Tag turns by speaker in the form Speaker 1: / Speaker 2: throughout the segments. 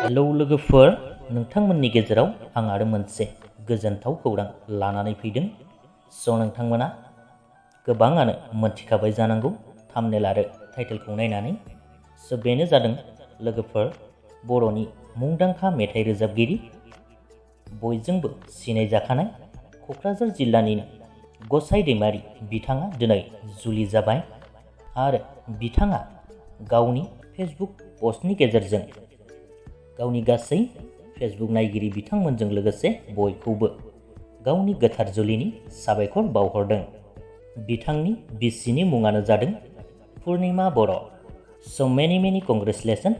Speaker 1: Hello लोगोफोर, नोंथांमोननि गेजेराव आं आरो मोनसे गोजोनथाव खौरां लानानै फैदों। नोंथांमोना गोबाङानो मोनथिखाबाय जानांगौ थाम्बनेल आरो टाइटेलखौ नायनानै। बेनो जादों लोगोफोर, बर'नि मुंदांखा मेथाइ रोजाबगिरि, बयजोंबो सिनायजाखानाय क'क्राझार जिल्लानिनो गसाइ दैमारि बिथाङा दिनै जुलि जाबाय आरो बिथाङा गावनि फेसबुक पस्टनि गेजेरजों गावनि गासै फेसबुक नायगिरि बिथांमोनजों लोगोसे बयखौबो गावनि गोथार जुलिनि साबायखर बावहरदों। बिथांनि बिसिनि मुङानो जादों पुर्निमा बर'। मेनि कंग्रेचुलेसन,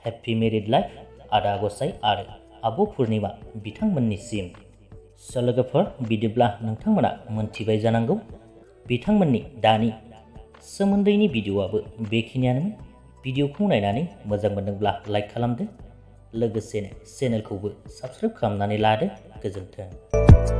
Speaker 1: हेप्पी मेरिड लाइफ आदा गसाइ आरो आब' पुर्निमा बिथांमोननिसिम। लोगोफोर, बिदिब्ला नोंथांमोना मोनथिबाय जानांगौ बिथांमोननि दानि सोमोन्दैनि भिडिअ'आबो बेखिनियानोमोन। भिडिअ'खौ नायनानै मोजां मोनदोंब्ला लाइक खालामदो, लोगोसेनो चेनेलखौबो साबस्क्राइब खालामनानै लादो। गोजोन्थों।